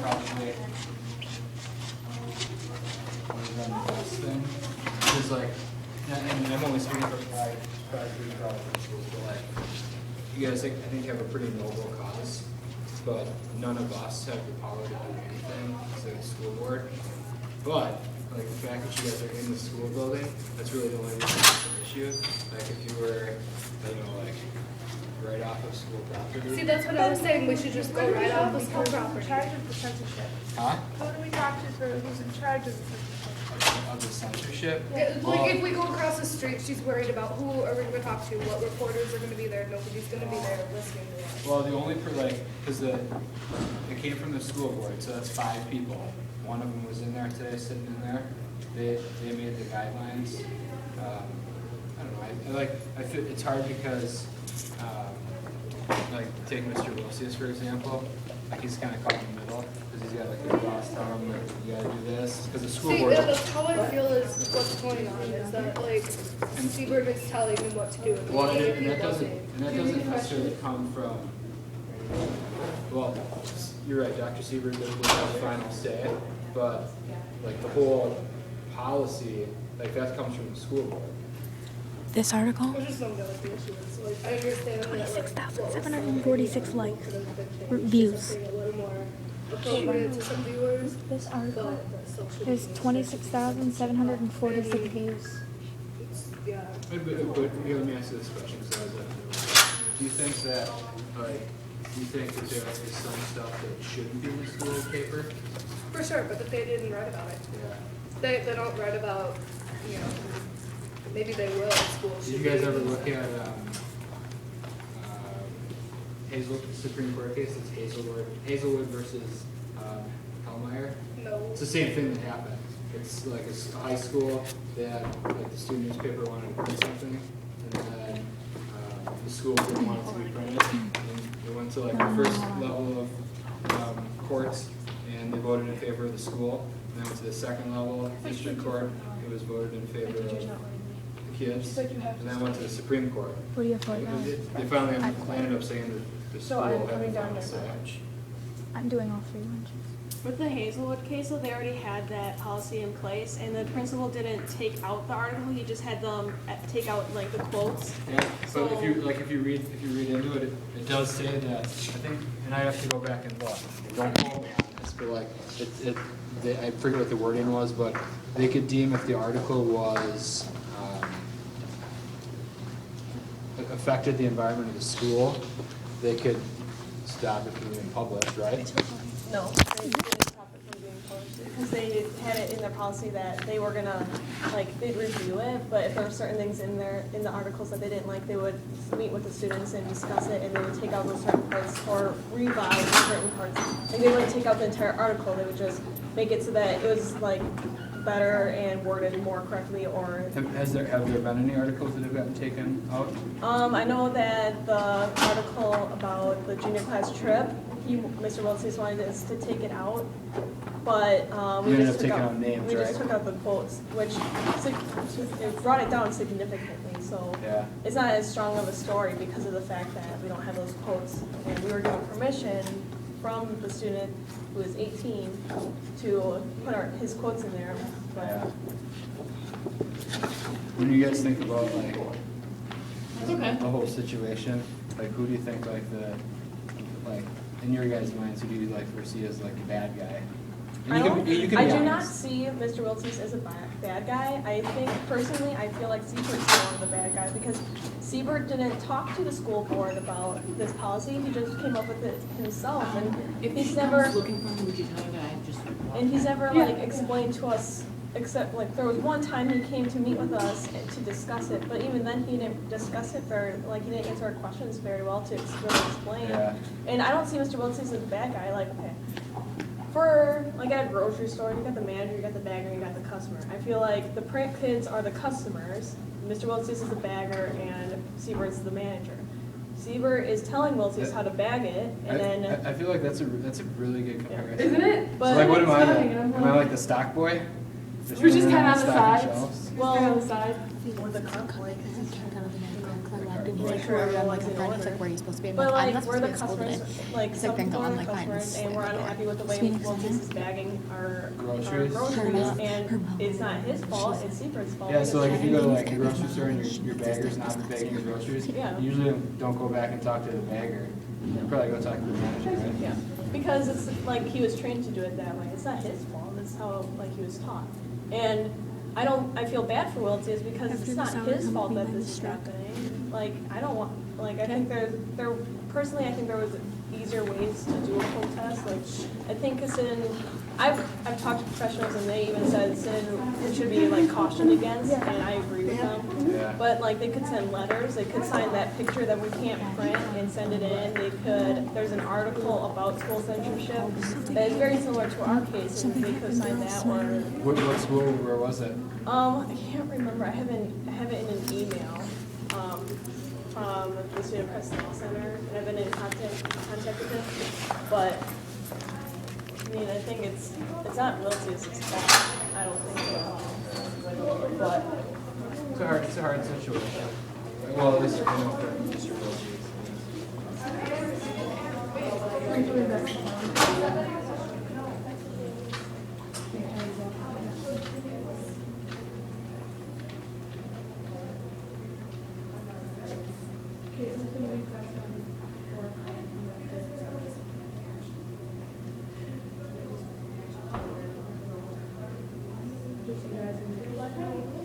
probably the best thing. Because like, and I'm only speaking for five schools, but like, you guys, like, I think you have a pretty noble cause, but none of us have the power to do anything as a school board. But like the fact that you guys are in the school building, that's really the only reason it's an issue. Like if you were, you know, like right off of school property. See, that's what I was saying. We should just go right off of school Who's in property. charge of the censorship? Huh? Who do we talk to for who's in charge of the censorship? Of the censorship? Yeah, like if we go across the street, she's worried about who are we going to talk to, what reporters are going to be there, nobody's going to be there listening to us. Well, the only, because it came from the school board, so that's 5 people. One of them was in there today, sitting in there. They made the guidelines. I don't know, I feel it's hard because, like, take Mr. Wilsius, for example. Like, he's kind of caught in the middle, because he's got, like, the boss telling him, like, you gotta do this, because the school See, board. that's how I feel is what's going on, is that, like, Seabird is telling me what to do. Well, and that doesn't necessarily come from, well, you're right, Dr. Siebert will have the final say, but like the whole policy, like that comes from the school board. This article, I just don't know what the issue is. Like, I understand that, like, 26,746 likes, views. A little more appropriate to some viewers, This article but still should has be- 26,746 views. Yeah. But here, let me ask you this question, because I was do you think that, like, do you think that there is some stuff that shouldn't be in the school paper? For sure, but that they didn't write about it. Yeah. They don't write about, you know, maybe they will in school. Did you guys ever look at Hazel, Supreme Court case? It's Hazelwood versus Hellmeyer. No. It's the same thing that happened. It's like it's a high school. They had like the student newspaper wanted to print something, and then the school didn't want it to be printed. And they went to like the first level of courts, and they voted in favor of the school. And then went to the second level, district court. It was voted in favor of the kids, and then went to the Supreme Court. What do you have for it now? They finally ended up saying that the school had the final say. I'm doing all 3 lunches. With the Hazelwood case, though, they already had that policy in place, and the principal didn't take out the article. He just had them take out like the quotes. Yeah, So- but if you read into it, it does say that, I think, and I have to go back and look. Don't quote me on this, but like, I forget what the wording was, but they could deem if the article was, affected the environment of the school, they could stop it from being published, right? No, they didn't stop it from being posted because they had it in their policy that they were gonna, like, they'd review it, but if there were certain things in the articles that they didn't like, they would meet with the students and discuss it, and they would take out those certain parts or revise certain parts. Like, they wouldn't take out the entire article, they would just make it so that it was, like, better and worded more correctly, or Have there been any articles that have gotten taken out? I know that the article about the junior class trip, Mr. Wilson wanted us to take it out, but we You ended just up took taking out, out names, we just right? took out the quotes, which it brought it down significantly. So Yeah. it's not as strong of a story because of the fact that we don't have those quotes, and we were given permission from the student who is 18 to put his quotes in there. But Yeah. When you guys think about like the whole situation, like who do you think like in your guys' minds, who do you like foresee as like a bad guy? And I you can I be do not honest. see Mr. Wiltsies as a bad guy. I think personally, I feel like Siebert's more of the bad guy because Siebert didn't talk to the school board about this policy. He just came up with it himself, and he's never looking for him, would you tell her that I just like explained to us. Except like there was one time he came to meet with us to discuss it, but even then he didn't discuss it very he didn't answer our questions very well to really explain. Yeah. And I don't see Mr. Wiltsies as a bad guy. Like okay. For like at a grocery store, you got the manager, you got the bagger, you got the customer. I feel like the print kids are the customers. Mr. Wiltsies is the bagger, and Siebert's the manager. Siebert is telling Wiltsies how to bag it, and then I feel like that's a really good comparison. Isn't it? So But like, what am I? It's funny, Am I like the stock boy? We're just kind of on the stocking sides. shelves? Just kind of on the side. or the clerk, like, kind of the medical collect and make sure everyone's in order. where are you supposed to be? I'm But like, I'm like, not we're supposed to the be at school today. customers, like, It's some like, then people go, are I'm the like, fine, customers, just and we're let me go. unhappy with the way Phoenix Wilkins Center? is bagging our Groceries? groceries, Her and mom it's not his fault, it's Seaford's fault. Yeah, so like if you go to like a Kirby's grocery mom, store and she your needs to bagger's step not up bagging your groceries, Yeah. you usually don't go back and talk to the bagger. You probably go talk to the manager, right? Yeah, because it's like he was trained to do it that way. It's not his fault. It's how like he was taught. And I feel bad for Wilties because After it's this not hour, his come fault with me that by this the is truck. happening. Like I don't want like I think there personally I think there was easier ways to do a full test. Like I think I've talked to professionals and they even said it should be like cautioned against, and I agree with them. Yeah. But like they could send letters, they could sign that picture that we can't print and send it in. There's an article about school censorship that is very similar to our case, and they could sign that or What school, where was it? I can't remember. I have it in an email from the Student Press Law Center, and I've been in contact with him. But I mean, I think it's not Wiltius' fault. I don't think so. But It's a hard situation. Well, at least you know for Mr. Wilkie. Just so you guys can-